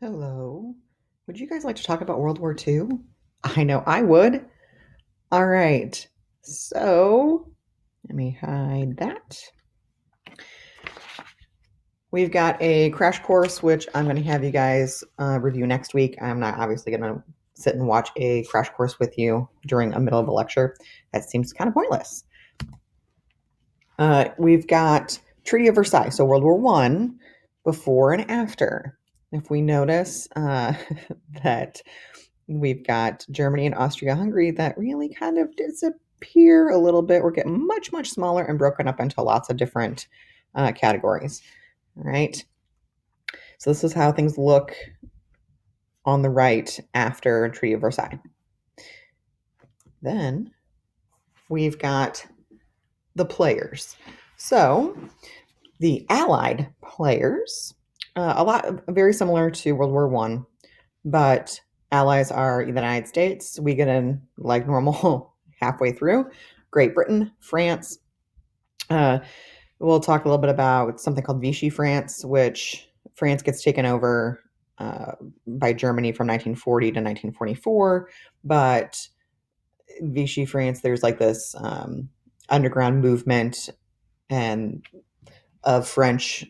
Hello. Would you guys like to talk about World War II? I know I would. All right. So let me hide that. We've got a crash course, which I'm going to have you guys review next week. I'm not obviously going to sit and watch a crash course with you during a middle of a lecture. That seems kind of pointless. We've got Treaty of Versailles, so World War One, before and after. If we notice that we've got Germany and Austria-Hungary that really kind of disappear a little bit or get much, much smaller and broken up into lots of different categories. All right. So this is how things look on the right after Treaty of Versailles. Then we've got the players. So the Allied players, a lot very similar to World War One, but allies are the United States. We get in like normal halfway through. Great Britain, France. Uh, we'll talk a little bit about something called Vichy France, which France gets taken over by Germany from 1940 to 1944. But Vichy France, there's like this underground movement and of French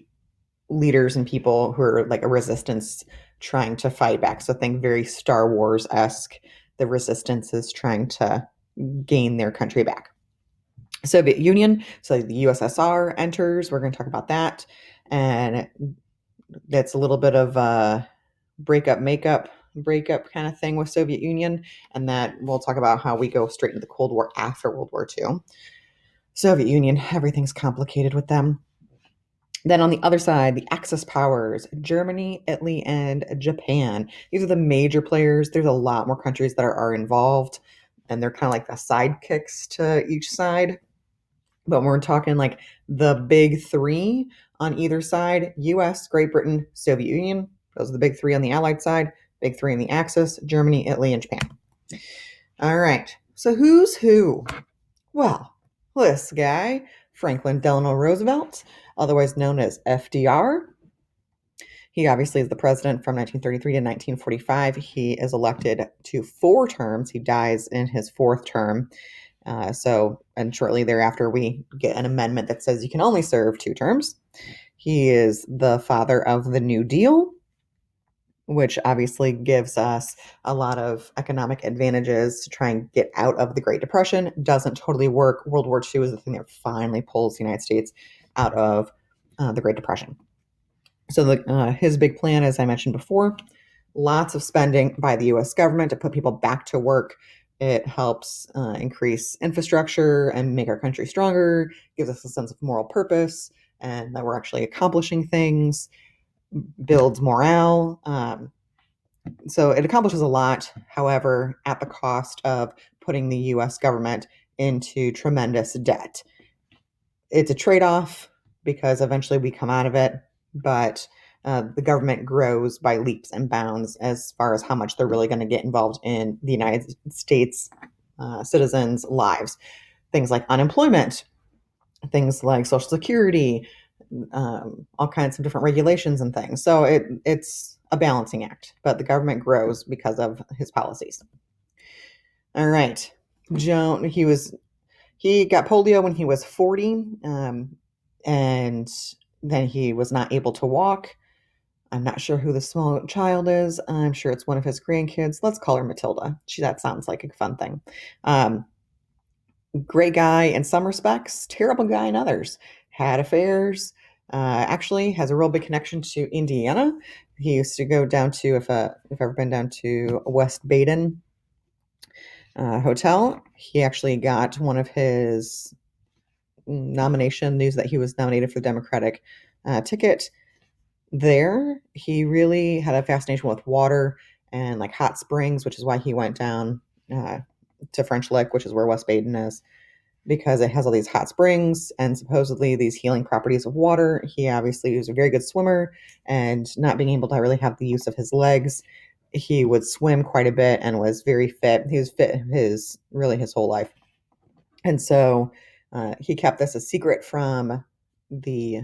leaders and people who are like a resistance trying to fight back. So think very Star Wars esque. The resistance is trying to gain their country back. Soviet Union, so the USSR enters. We're going to talk about that, and that's a little bit of a breakup kind of thing with Soviet Union, and that we'll talk about how we go straight into the Cold War after World War II. Soviet Union, everything's complicated with them. Then on the other side, the Axis powers, Germany, Italy, and Japan. These are the major players. There's a lot more countries that are involved, and they're kind of like the sidekicks to each side. But we're talking like the big three on either side: US, Great Britain, Soviet Union. Those are the big three on the Allied side, big three in the Axis: Germany, Italy, and Japan. All right. So who's who? Well, this guy, Franklin Delano Roosevelt, otherwise known as FDR. He obviously is the president from 1933 to 1945. He is elected to 4 terms. He dies in his 4th term. And shortly thereafter, we get an amendment that says you can only serve 2 terms. He is the father of the New Deal, which obviously gives us a lot of economic advantages to try and get out of the Great Depression. Doesn't totally work. World War II is the thing that finally pulls the United States out of the Great Depression. So his big plan, as I mentioned before, lots of spending by the U.S. government to put people back to work. It helps increase infrastructure and make our country stronger, gives us a sense of moral purpose and that we're actually accomplishing things, builds morale. So it accomplishes a lot, however, at the cost of putting the US government into tremendous debt. It's a trade off because eventually we come out of it, but the government grows by leaps and bounds as far as how much they're really going to get involved in the United States citizens' lives. Things like unemployment, things like Social Security, all kinds of different regulations and things. So it's a balancing act, but the government grows because of his policies. All right, Joan. He got polio when he was 40, and then he was not able to walk. I'm not sure who the small child is. I'm sure it's one of his grandkids. Let's call her Matilda. That sounds like a fun thing. Um, Great guy in some respects, terrible guy in others. Had affairs. Actually, has a real big connection to Indiana. He used to go down to if ever been down to West Baden Hotel. He actually got one of his nomination news that he was nominated for the Democratic ticket there. He really had a fascination with water and like hot springs, which is why he went down to French Lick, which is where West Baden is, because it has all these hot springs and supposedly these healing properties of water. He obviously was a very good swimmer, and not being able to really have the use of his legs, he would swim quite a bit and was very fit. He was fit his whole life. And so he kept this a secret from the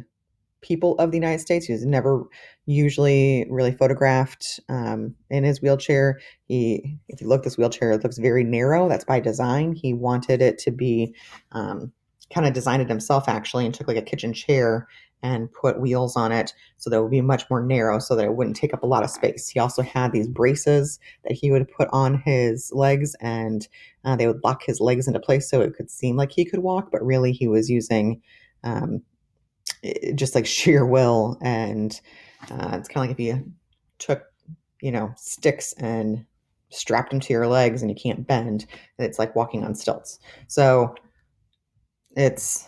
people of the United States. He was never usually really photographed in his wheelchair. If you look at this wheelchair, it looks very narrow. That's by design. He wanted it to be kind of designed it himself actually, and took like a kitchen chair and put wheels on it so that it would be much more narrow so that it wouldn't take up a lot of space. He also had these braces that he would put on his legs, and they would lock his legs into place so it could seem like he could walk, but really he was using um, just like sheer will. And it's kind of like if you took, sticks and strapped them to your legs and you can't bend, it's like walking on stilts. So it's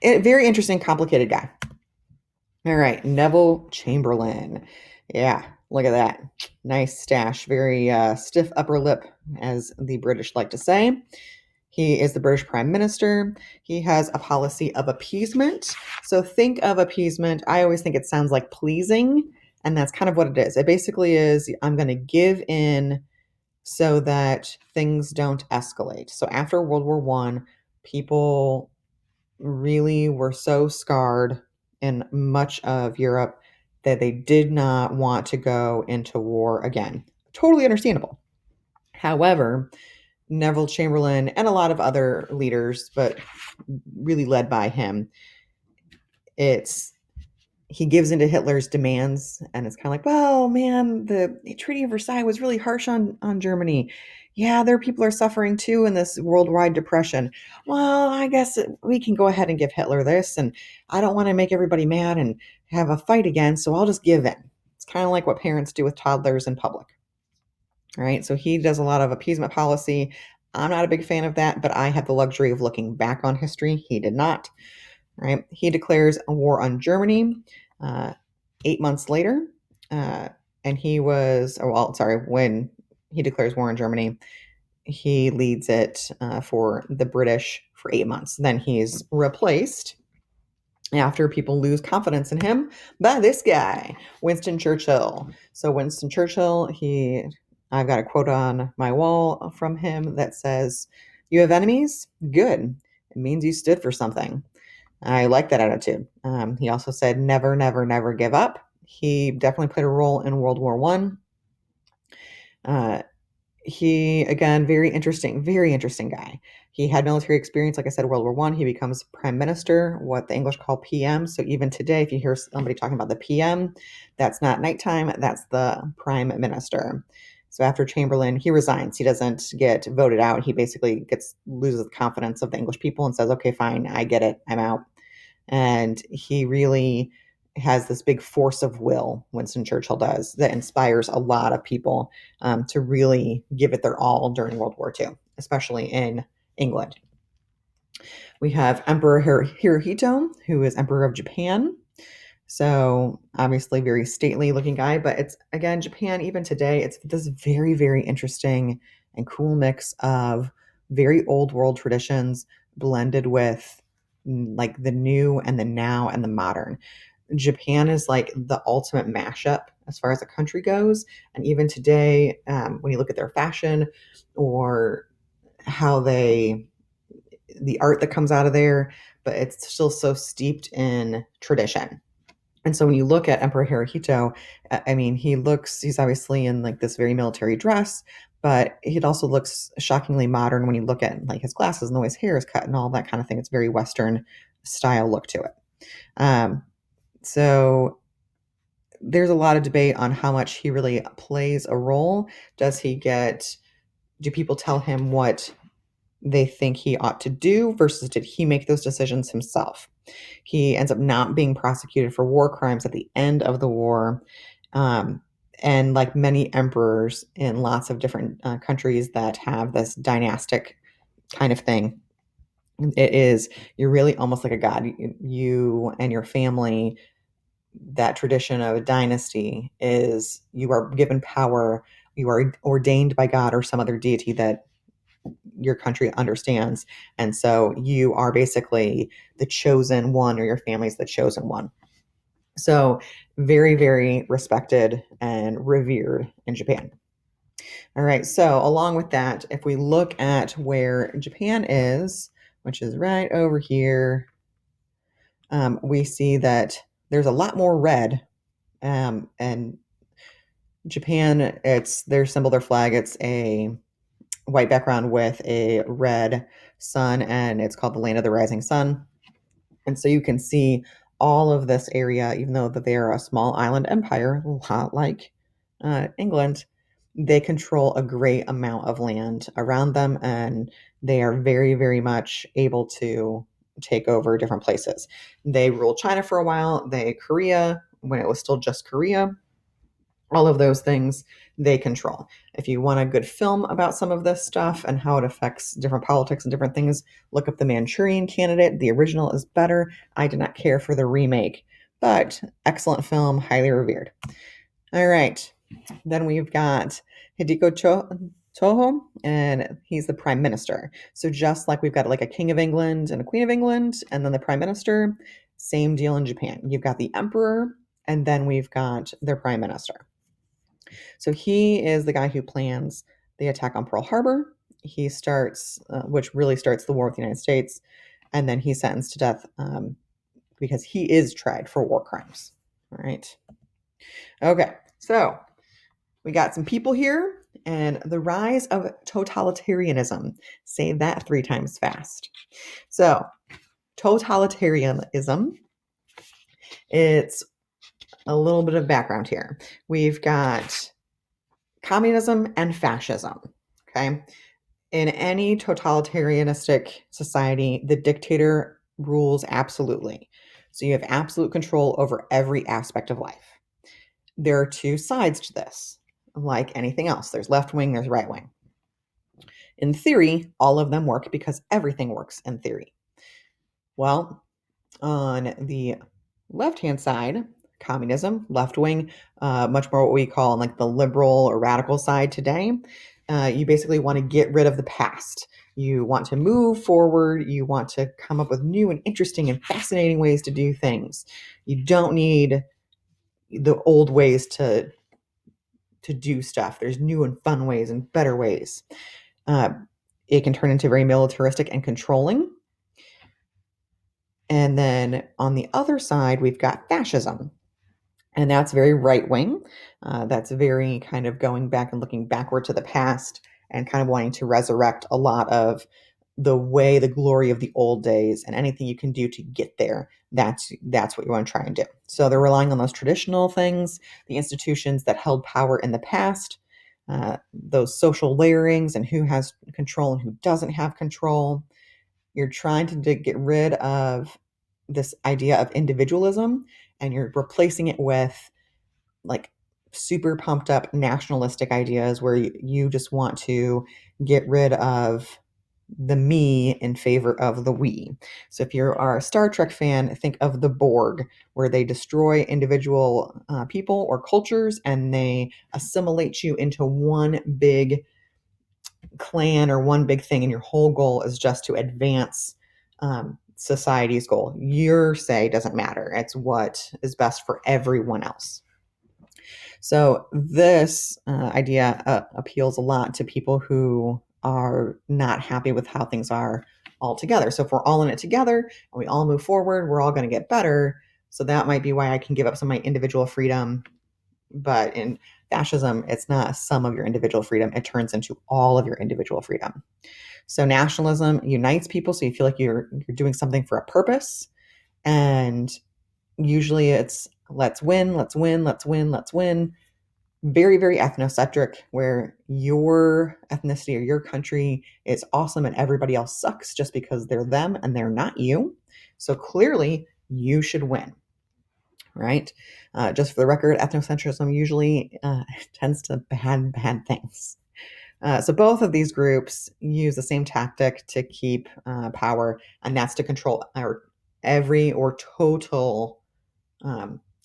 a very interesting, complicated guy. All right, Neville Chamberlain. Yeah, look at that. Nice stash. Very stiff upper lip, as the British like to say. He is the British Prime Minister. He has a policy of appeasement. So think of appeasement. I always think it sounds like pleasing, and that's kind of what it is. It basically is I'm going to give in so that things don't escalate. So after World War One, people really were so scarred in much of Europe that they did not want to go into war again. Totally understandable. However, Neville Chamberlain and a lot of other leaders, but really led by him, it's he gives into Hitler's demands, and it's kind of like, well, man, the Treaty of Versailles was really harsh on Germany. Yeah, their people are suffering too in this worldwide depression. Well, I guess we can go ahead and give Hitler this, and I don't want to make everybody mad and have a fight again, so I'll just give in. It's kind of like what parents do with toddlers in public. All right, so he does a lot of appeasement policy. I'm not a big fan of that, but I have the luxury of looking back on history. He did not. Right? He declares a war on Germany 8 months later. Uh, and he was, when he declares war on Germany, he leads it for the British for 8 months. Then he's replaced after people lose confidence in him by this guy, Winston Churchill. So Winston Churchill, I've got a quote on my wall from him that says, "You have enemies? Good. It means you stood for something." I like that attitude. He also said, "Never, never, never give up." He definitely played a role in World War One. He, again, very interesting guy. He had military experience, like I said, World War One. He becomes prime minister, what the English call PM. So even today, if you hear somebody talking about the PM, that's not nighttime, that's the prime minister. So after Chamberlain, he resigns. He doesn't get voted out. He basically loses the confidence of the English people and says, "Okay, fine, I get it, I'm out." And he really has this big force of will, Winston Churchill does, that inspires a lot of people to really give it their all during World War II, especially in England. We have Emperor Hirohito, who is Emperor of Japan. So obviously very stately looking guy, but it's, again, Japan, even today, it's this very, very interesting and cool mix of very old world traditions blended with like the new and the now and the modern. Japan is like the ultimate mashup as far as a country goes. And even today, when you look at their fashion or how the art that comes out of there, but it's still so steeped in tradition. And so when you look at Emperor Hirohito, I mean, he's obviously in like this very military dress, but it also looks shockingly modern when you look at like his glasses and the way his hair is cut and all that kind of thing. It's very Western style look to it. So there's a lot of debate on how much he really plays a role. Do people tell him what they think he ought to do versus did he make those decisions himself? He ends up not being prosecuted for war crimes at the end of the war. And like many emperors in lots of different countries that have this dynastic kind of thing, you're really almost like a god. You and your family, that tradition of a dynasty is you are given power, you are ordained by God or some other deity that your country understands. And so you are basically the chosen one, or your family's the chosen one. So very, very respected and revered in Japan. All right. So along with that, if we look at where Japan is, which is right over here, we see that there's a lot more red. And Japan, it's their symbol, their flag. It's a white background with a red sun, and it's called the land of the rising sun. And so you can see all of this area, even though that they are a small island empire, a lot like England, they control a great amount of land around them, and they are very, very much able to take over different places. They ruled China for a while, they Korea when it was still just Korea, all of those things they control. If you want a good film about some of this stuff and how it affects different politics and different things, look up The Manchurian Candidate. The original is better. I did not care for the remake, but excellent film, highly revered. All right. Then we've got Toho, and he's the prime minister. So just like we've got like a king of England and a queen of England, and then the prime minister, same deal in Japan. You've got the emperor, and then we've got their prime minister. So he is the guy who plans the attack on Pearl Harbor. He starts, which really starts the war with the United States, and then he's sentenced to death because he is tried for war crimes. All right. Okay. So we got some people here, and the rise of totalitarianism. Say that 3 times fast. So, totalitarianism, it's a little bit of background here. We've got communism and fascism. Okay. In any totalitarianistic society, the dictator rules absolutely. So you have absolute control over every aspect of life. There are 2 sides to this. Like anything else, there's left wing, there's right wing. In theory, all of them work because everything works in theory. Well, on the left-hand side, communism, left wing, much more what we call like the liberal or radical side today. You basically want to get rid of the past. You want to move forward. You want to come up with new and interesting and fascinating ways to do things. You don't need the old ways to do stuff. There's new and fun ways and better ways. It can turn into very militaristic and controlling. And then on the other side, we've got fascism. And that's very right wing. That's very kind of going back and looking backward to the past and kind of wanting to resurrect a lot of the glory of the old days, and anything you can do to get there. That's what you want to try and do. So they're relying on those traditional things, the institutions that held power in the past, those social layerings and who has control and who doesn't have control. You're trying to get rid of this idea of individualism, and you're replacing it with like super pumped up nationalistic ideas where you just want to get rid of the me in favor of the we. So if you are a Star Trek fan, think of the Borg, where they destroy individual people or cultures and they assimilate you into one big clan or one big thing, and your whole goal is just to advance society's goal. Your say doesn't matter. It's what is best for everyone else. So this idea appeals a lot to people who are not happy with how things are altogether. So if we're all in it together and we all move forward, we're all going to get better. So that might be why I can give up some of my individual freedom. But in fascism, it's not some of your individual freedom. It turns into all of your individual freedom. So nationalism unites people, so you feel like you're doing something for a purpose. And usually it's let's win, let's win, let's win, let's win. Very, very ethnocentric, where your ethnicity or your country is awesome and everybody else sucks just because they're them and they're not you. So clearly you should win. Right? Just for the record, ethnocentrism usually tends to bad things. So both of these groups use the same tactic to keep power, and that's to control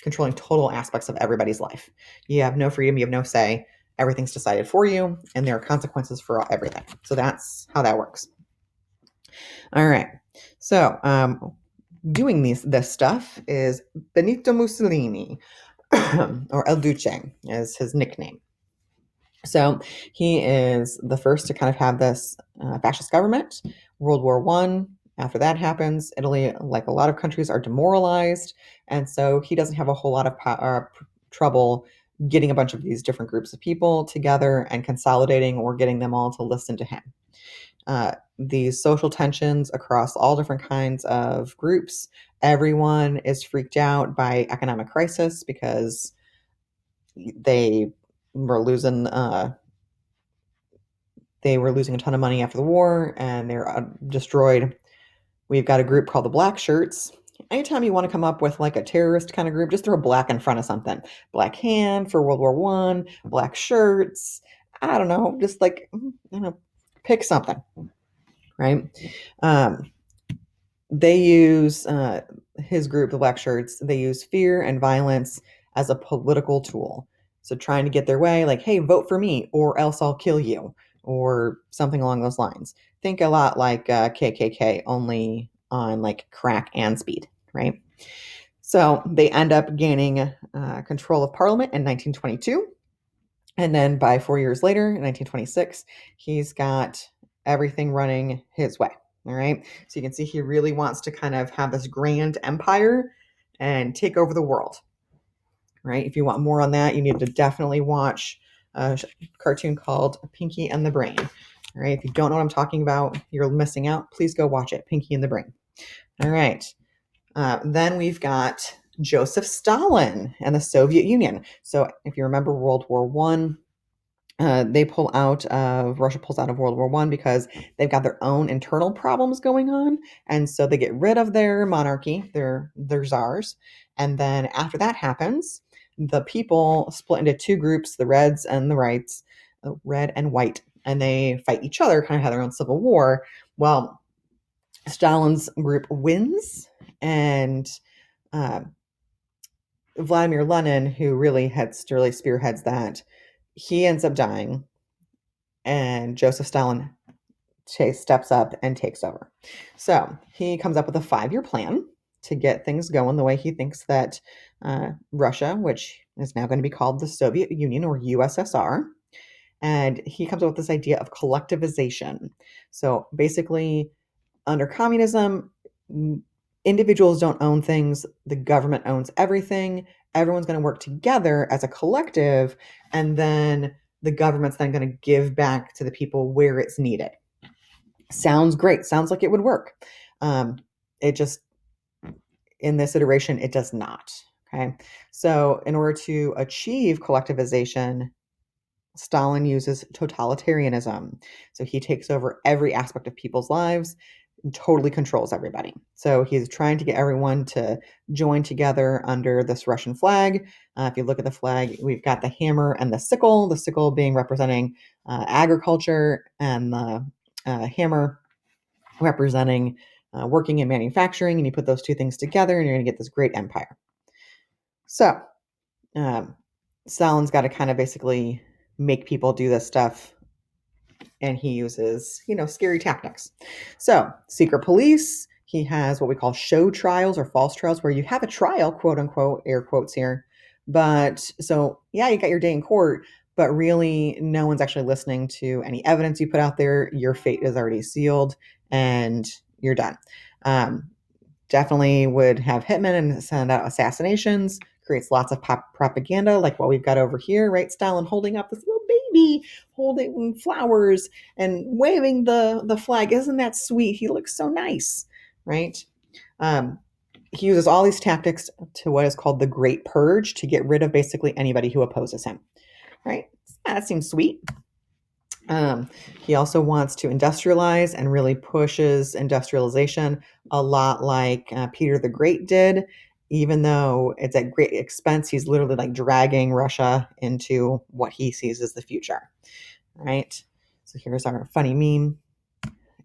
controlling total aspects of everybody's life. You have no freedom, you have no say. Everything's decided for you, and there are consequences for everything. So that's how that works. All right. So doing this stuff is Benito Mussolini, or El Duce is his nickname. So he is the first to kind of have this fascist government. World War I, After that happens, Italy, like a lot of countries, are demoralized, and so he doesn't have a whole lot of trouble getting a bunch of these different groups of people together and consolidating or getting them all to listen to him. These social tensions across all different kinds of groups. Everyone is freaked out by economic crisis because they were losing a ton of money after the war, and they're destroyed. We've got a group called the Black Shirts. Anytime you want to come up with like a terrorist kind of group, just throw black in front of something. Black Hand for World War One, Black Shirts. I don't know, just like I don't know, pick something, right? Um, they use his group, the Black Shirts. They use fear and violence as a political tool. So trying to get their way, like, hey, vote for me, or else I'll kill you, or something along those lines. Think a lot like KKK, only on like crack and speed, right? So they end up gaining control of Parliament in 1922. And then by 4 years later, in 1926, he's got everything running his way. All right. So you can see he really wants to kind of have this grand empire and take over the world. Right. If you want more on that, you need to definitely watch a cartoon called Pinky and the Brain. All right. If you don't know what I'm talking about, you're missing out. Please go watch it. Pinky and the Brain. All right. Then we've got Joseph Stalin and the Soviet Union. So if you remember World War One, Russia pulls out of World War One because they've got their own internal problems going on, and so they get rid of their monarchy, their czars, and then after that happens, the people split into two groups: the Reds and the Rights, red and white, and they fight each other, kind of have their own civil war. Well, Stalin's group wins, and uh, Vladimir Lenin, who really spearheads that, he ends up dying, and Joseph Stalin steps up and takes over. So he comes up with a 5-year plan to get things going the way he thinks that Russia, which is now going to be called the Soviet Union or USSR, and he comes up with this idea of collectivization. So basically, under communism, individuals don't own things, the government owns everything. Everyone's going to work together as a collective, and then the government's then going to give back to the people where it's needed. Sounds great. Sounds like it would work. It just, in this iteration, it does not. Okay. So, in order to achieve collectivization, Stalin uses totalitarianism. So, he takes over every aspect of people's lives and totally controls everybody. So, he's trying to get everyone to join together under this Russian flag. If you look at the flag, we've got the hammer and the sickle being representing agriculture, and the hammer representing working in manufacturing, and you put those two things together and you're going to get this great empire. So Stalin's got to kind of basically make people do this stuff, and he uses, scary tactics. So secret police, he has what we call show trials or false trials, where you have a trial, quote unquote, air quotes here. But so, yeah, you got your day in court, but really no one's actually listening to any evidence you put out there. Your fate is already sealed and you're done. Definitely would have hitmen and send out assassinations, creates lots of propaganda like what we've got over here, right? Stalin holding up this little baby, holding flowers and waving the flag. Isn't that sweet? He looks so nice, right? He uses all these tactics to what is called the Great Purge to get rid of basically anybody who opposes him, right? Yeah, that seems sweet. He also wants to industrialize and really pushes industrialization a lot like Peter the Great did, even though it's at great expense. He's literally like dragging Russia into what he sees as the future, right? So here's our funny meme.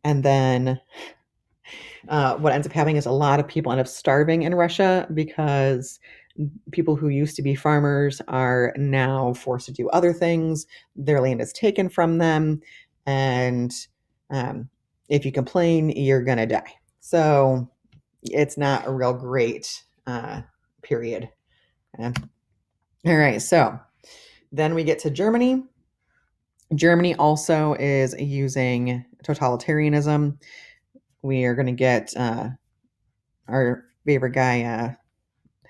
And then what ends up happening is a lot of people end up starving in Russia because people who used to be farmers are now forced to do other things. Their land is taken from them. And if you complain, you're going to die. So it's not a real great period. All right. So then we get to Germany. Germany also is using totalitarianism. we are going to get our favorite guy,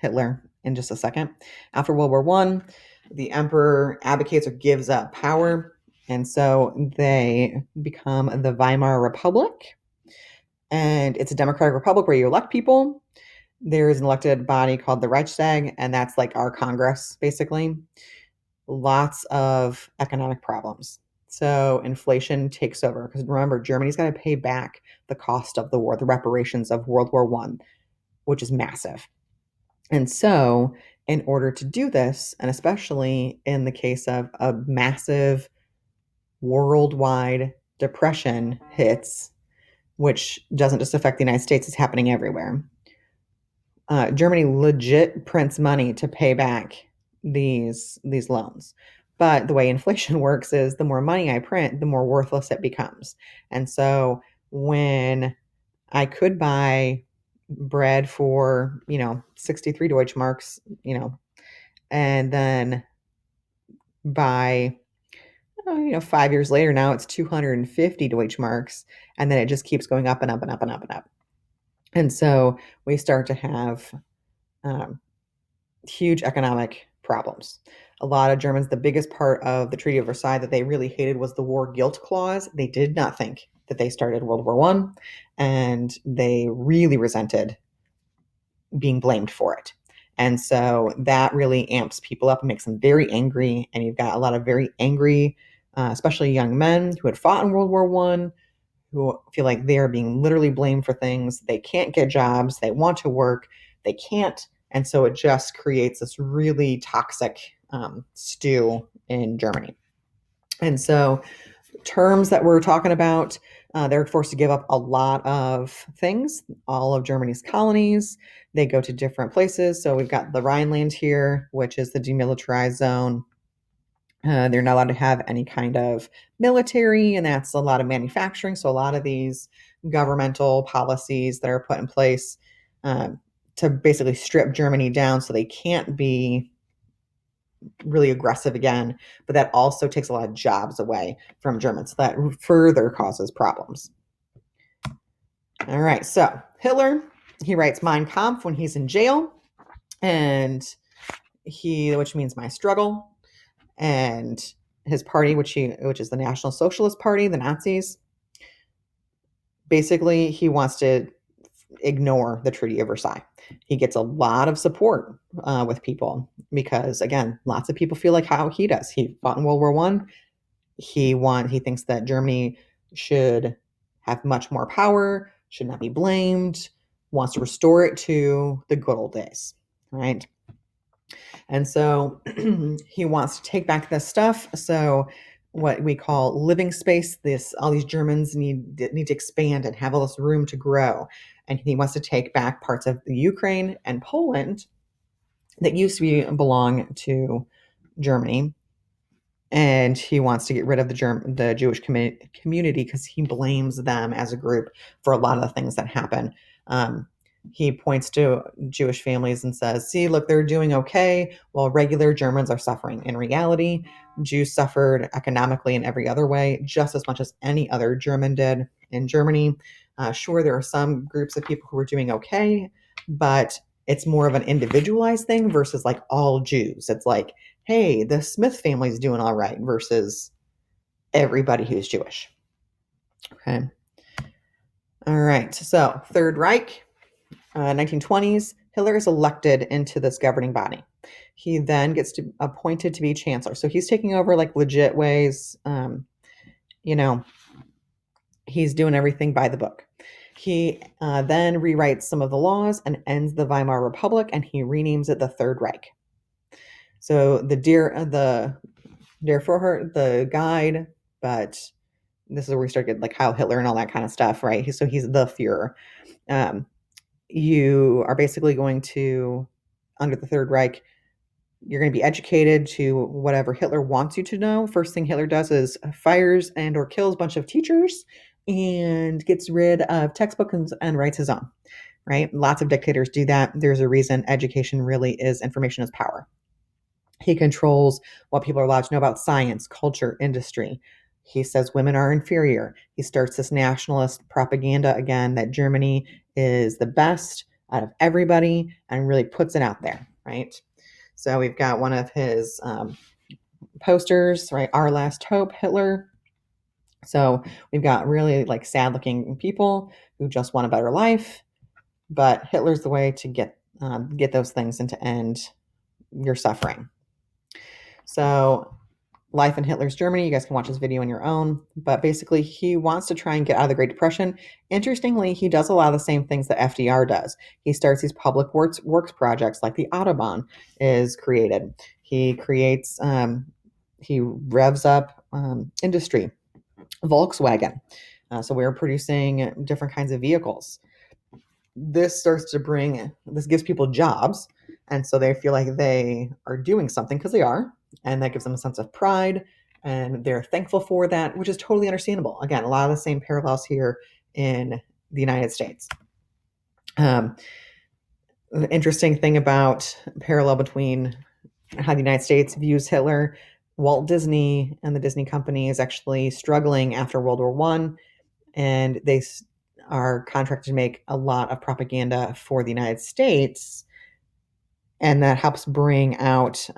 Hitler, in just a second. After World War One, the emperor abdicates or gives up power, and so they become the Weimar Republic. And it's a democratic republic where you elect people. There is an elected body called the Reichstag, and that's like our Congress, basically. Lots of economic problems. So inflation takes over because remember, Germany's got to pay back the cost of the war, the reparations of World War One, which is massive. And so, in order to do this, and especially in the case of a massive worldwide depression hits, which doesn't just affect the United States, it's happening everywhere. Germany legit prints money to pay back these loans. But the way inflation works is the more money I print, the more worthless it becomes. And so when I could buy bread for, 63 Deutschmarks, and then by 5 years later, now it's 250 Deutschmarks, and then it just keeps going up and up and up and up and up. And so we start to have um, huge economic problems. A lot of Germans, the biggest part of the Treaty of Versailles that they really hated was the war guilt clause. They did not think that they started World War One, and they really resented being blamed for it. And so that really amps people up and makes them very angry. And you've got a lot of very angry, especially young men who had fought in World War One, who feel like they are being literally blamed for things. They can't get jobs. They want to work. They can't. And so it just creates this really toxic stew in Germany. And so terms that we're talking about, they're forced to give up a lot of things, all of Germany's colonies. They go to different places. So we've got the Rhineland here, which is the demilitarized zone. They're not allowed to have any kind of military, and that's a lot of manufacturing. So a lot of these governmental policies that are put in place to basically strip Germany down so they can't be really aggressive again, but that also takes a lot of jobs away from Germans. So that further causes problems. All right, so Hitler, he writes Mein Kampf when he's in jail, and which means my struggle, and his party, which is the National Socialist Party, the Nazis. Basically, he wants to ignore the Treaty of Versailles. He gets a lot of support with people because, again, lots of people feel like how he does. He fought in World War One. He thinks that Germany should have much more power, should not be blamed, wants to restore it to the good old days, right? And so he wants to take back this stuff. So what we call living space, all these Germans need to expand and have all this room to grow. And he wants to take back parts of the Ukraine and Poland that used to belong to Germany. And he wants to get rid of the Jewish community because he blames them as a group for a lot of the things that happen. He points to Jewish families and says, see, look, they're doing okay while regular Germans are suffering. In reality, Jews suffered economically in every other way just as much as any other German did in Germany. Sure, there are some groups of people who are doing okay, but it's more of an individualized thing versus like all Jews. It's like, hey, the Smith family's doing all right versus everybody who's Jewish. Okay. All right. So Third Reich, 1920s, Hitler is elected into this governing body. He then gets appointed to be chancellor. So he's taking over like legit ways. He's doing everything by the book. He then rewrites some of the laws and ends the Weimar Republic, and he renames it the Third Reich. So the Vorher, the guide, but this is where we start getting like Heil Hitler and all that kind of stuff, right? So he's the Führer. You are basically going to, under the Third Reich, you're going to be educated to whatever Hitler wants you to know. First thing Hitler does is fires and or kills a bunch of teachers and gets rid of textbooks and writes his own, right? Lots of dictators do that. There's a reason education really is information is power. He controls what people are allowed to know about science, culture, industry. He says women are inferior. He starts this nationalist propaganda again that Germany is the best out of everybody and really puts it out there, right? So we've got one of his posters, right? Our Last Hope, Hitler. So we've got really like sad looking people who just want a better life, but Hitler's the way to get those things and to end your suffering. So Life in Hitler's Germany. You guys can watch this video on your own. But basically, he wants to try and get out of the Great Depression. Interestingly, he does a lot of the same things that FDR does. He starts these public works projects like the Autobahn is created. He creates, he revs up industry. Volkswagen. So we were producing different kinds of vehicles. This gives people jobs. And so they feel like they are doing something because they are. And that gives them a sense of pride. And they're thankful for that, which is totally understandable. Again, a lot of the same parallels here in the United States. The interesting thing about parallel between how the United States views Hitler, Walt Disney and the Disney Company is actually struggling after World War One, and they are contracted to make a lot of propaganda for the United States, and that helps bring out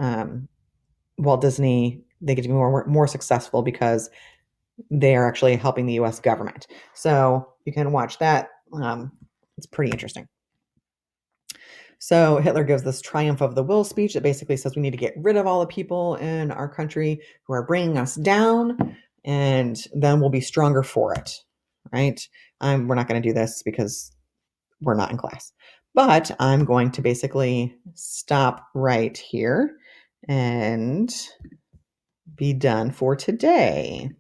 Walt Disney. They get to be more successful because they are actually helping the U.S. government. So you can watch that. It's pretty interesting. So Hitler gives this triumph of the will speech that basically says we need to get rid of all the people in our country who are bringing us down, and then we'll be stronger for it, right? We're not going to do this because we're not in class. But I'm going to basically stop right here and be done for today.